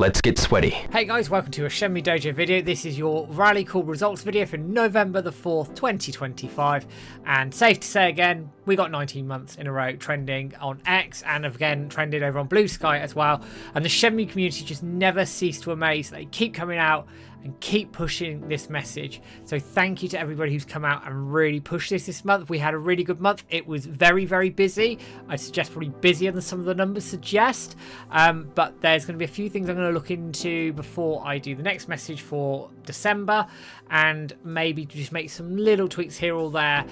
Let's get sweaty. Hey guys, welcome to a Shenmue Dojo video. This is your rally call results video for November the 4th, 2025. And safe to say again, we got 19 months in a row trending on X and again trended over on Blue Sky as well. And the Shenmue community just never cease to amaze. They keep coming out and keep pushing this message. So thank you to everybody who's come out and really pushed this month. We had a really good month. It was very, very busy. I suggest probably busier than some of the numbers suggest. But there's going to be a few things I'm going to look into before I do the next message for December, and maybe just make some little tweaks here or there,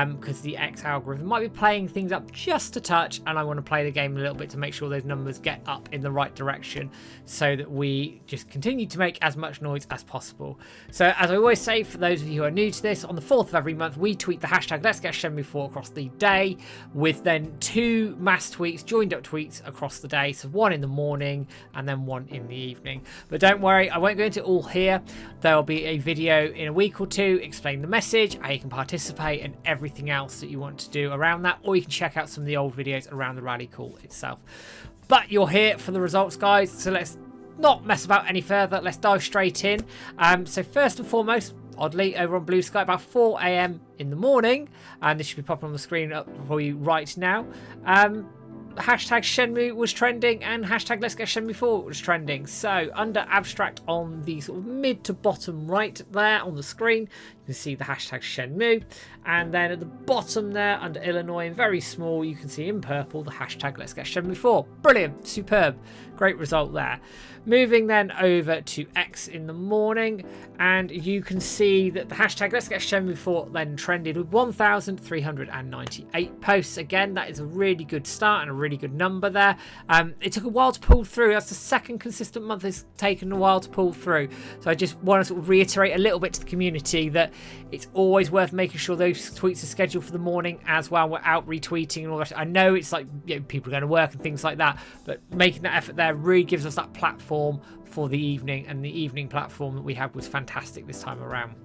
because the X algorithm might be playing things up just a touch, and I want to play the game a little bit to make sure those numbers get up in the right direction so that we just continue to make as much noise as possible. So as I always say, for those of you who are new to this, on the 4th of every month we tweet the hashtag Let's Get Shenmue 4 across the day, with then 2 mass tweets, joined up tweets across the day, so one in the morning and then one in the evening. But don't worry, I won't go into it all here. There'll be a video in a week or two explaining the message, how you can participate, and everything else that you want to do around that, or you can check out some of the old videos around the rally call itself. But you're here for the results, guys, so let's not mess about any further. Let's dive straight in. So first and foremost, oddly, over on Blue Sky about 4 AM in the morning, and this should be popping on the screen up for you right now. Hashtag Shenmue was trending and hashtag Let's Get Shenmue 4 was trending. So under abstract on the sort of mid to bottom right there on the screen, you can see the hashtag Shenmue, and then at the bottom there under Illinois in very small you can see in purple the hashtag Let's Get Shenmue 4. Brilliant, superb, great result there. Moving then over to X in the morning, and you can see that the hashtag Let's Get Shenmue 4 then trended with 1,398 posts. Again, that is a really good start and a really good number there. It took a while to pull through. That's the second consistent month it's taken a while to pull through. So I just want to sort of reiterate a little bit to the community that it's always worth making sure those tweets are scheduled for the morning as well. We're out retweeting and all that. I know it's like, you know, people are going to work and things like that, but making that effort there really gives us that platform for the evening, and the evening platform that we had was fantastic this time around.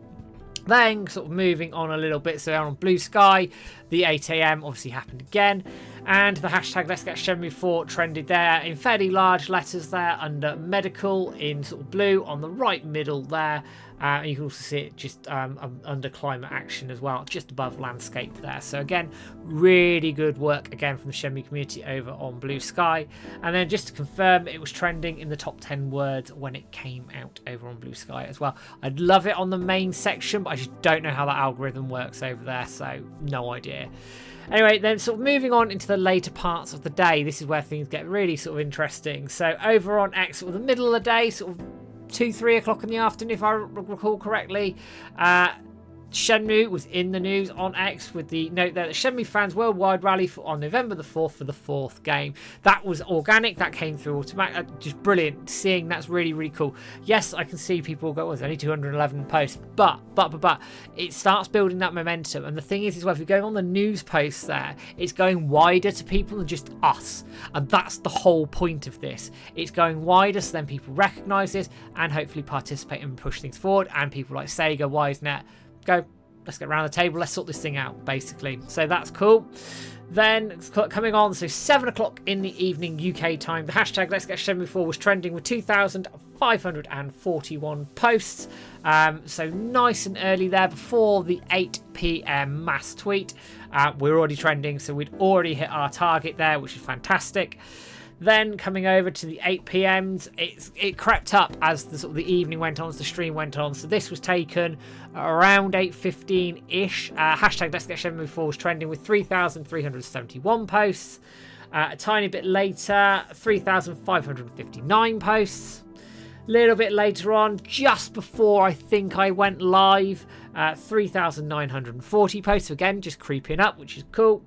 Then sort of moving on a little bit, so on Blue Sky, the 8 AM obviously happened again, and the hashtag Let's Get Shenmue 4 trended there in fairly large letters there under medical in sort of blue on the right middle there. You can also see it just under climate action as well, just above landscape there. So again, really good work again from the Shenmue community over on Blue Sky. And then just to confirm, it was trending in the top 10 words when it came out over on Blue Sky as well. I'd love it on the main section, but I just don't know how that algorithm works over there, so no idea. Anyway, then sort of moving on into the later parts of the day, this is where things get really sort of interesting. So over on X, sort of the middle of the day, sort of 2-3 o'clock in the afternoon, if I recall correctly, Shenmue was in the news on X with the note there that Shenmue fans worldwide rally on November the 4th for the 4th game. That was organic, that came through automatic, just brilliant. Seeing that's really, really cool. Yes, I can see people go, well, there's only 211 posts, but it starts building that momentum. And the thing is well, if you're going on the news posts there, it's going wider to people than just us. And that's the whole point of this. It's going wider so then people recognise this and hopefully participate and push things forward. And people like Sega, Wisenet, go, let's get around the table, let's sort this thing out, basically. So that's cool. Then coming on, so 7 o'clock in the evening UK time, the hashtag Let's Get Shenmue 4 was trending with 2,541 posts. So nice and early there before the 8 PM mass tweet. We're already trending, so we'd already hit our target there, which is fantastic. Then coming over to the 8 PMs, it crept up as the sort of the evening went on, as the stream went on. So this was taken around 8:15-ish. Hashtag Let's Get Shenmue 4 was trending with 3,371 posts. A tiny bit later, 3,559 posts. A little bit later on, just before I think I went live, 3,940 posts. So again, just creeping up, which is cool.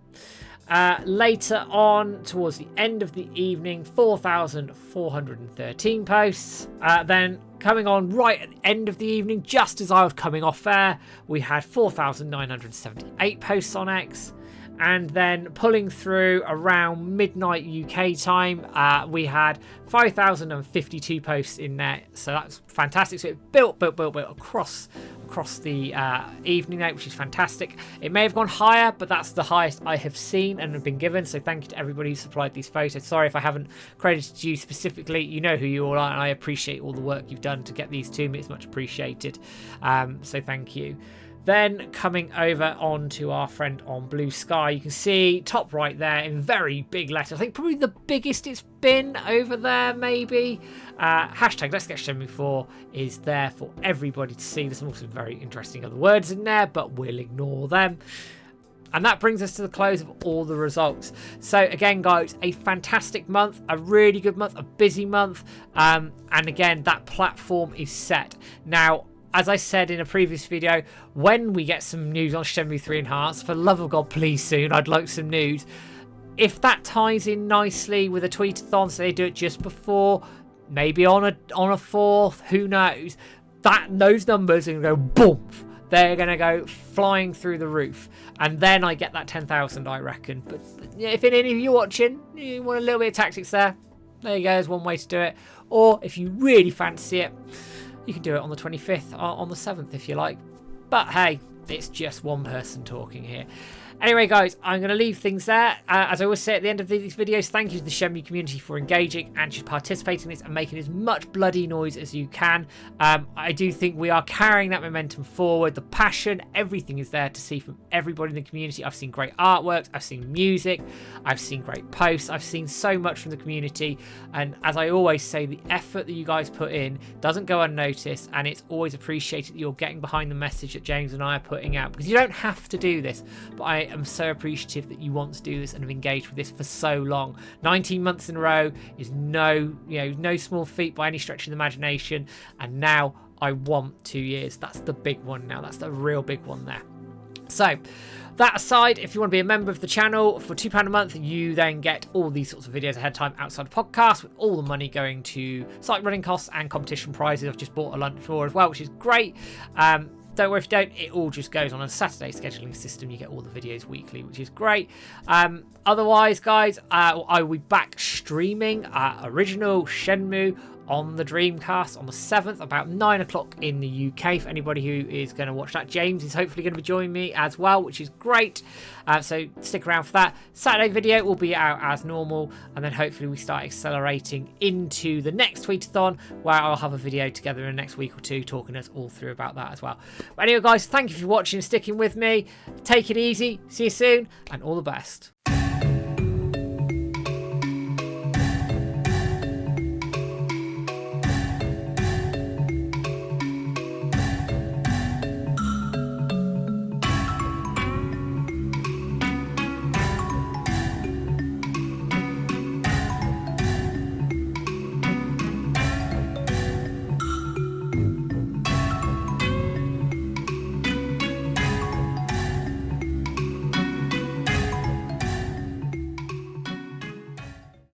Later on, towards the end of the evening, 4,413 posts. Then coming on right at the end of the evening, just as I was coming off air, we had 4,978 posts on X. And then pulling through around midnight UK time, we had 5,052 posts in there. So that's fantastic. So it built across the evening there, which is fantastic. It may have gone higher, but that's the highest I have seen and have been given. So thank you to everybody who supplied these photos. Sorry if I haven't credited you specifically. You know who you all are, and I appreciate all the work you've done to get these to me. It's much appreciated. So thank you. Then coming over onto our friend on Blue Sky, you can see top right there in very big letters. I think probably the biggest it's been over there, maybe. Hashtag Let's Get Shenmue 4 is there for everybody to see. There's also some very interesting other words in there, but we'll ignore them. And that brings us to the close of all the results. So again, guys, a fantastic month, a really good month, a busy month. And again, that platform is set. Now, as I said in a previous video, when we get some news on Shenmue 3 Enhanced, for the love of God, please soon, I'd like some news. If that ties in nicely with a tweetathon, so they do it just before, maybe on a 4th, who knows, those numbers are going to go boom. They're going to go flying through the roof. And then I get that 10,000, I reckon. But if any of you watching, you want a little bit of tactics there you go, there's one way to do it. Or if you really fancy it, you can do it on the 25th or on the 7th if you like. But hey, it's just one person talking here. Anyway, guys, I'm going to leave things there. As I always say at the end of these videos, thank you to the Shenmue community for engaging and just participating in this and making as much bloody noise as you can. I do think we are carrying that momentum forward. The passion, everything is there to see from everybody in the community. I've seen great artworks. I've seen music. I've seen great posts. I've seen so much from the community. And as I always say, the effort that you guys put in doesn't go unnoticed. And it's always appreciated that you're getting behind the message that James and I are putting out. Because you don't have to do this, but I am so appreciative that you want to do this and have engaged with this for so long. 19 months in a row is no small feat by any stretch of the imagination, and now I want 2 years. That's the big one now. That's the real big one there. So that aside, if you want to be a member of the channel for £2 a month, you then get all these sorts of videos ahead of time outside of podcasts, with all the money going to site running costs and competition prizes. I've just bought a lunch for as well, which is great. Don't worry if you don't, it all just goes on a Saturday scheduling system. You get all the videos weekly, which is great. Otherwise, guys, I will be back streaming original Shenmue on the Dreamcast on the 7th, about 9 o'clock in the UK, for anybody who is going to watch that. James is hopefully going to be joining me as well, which is great. So stick around for that. Saturday video will be out as normal, and then hopefully we start accelerating into the next tweetathon, where I'll have a video together in the next week or two talking us all through about that as well. But anyway, guys, thank you for watching and sticking with me. Take it easy. See you soon, and all the best.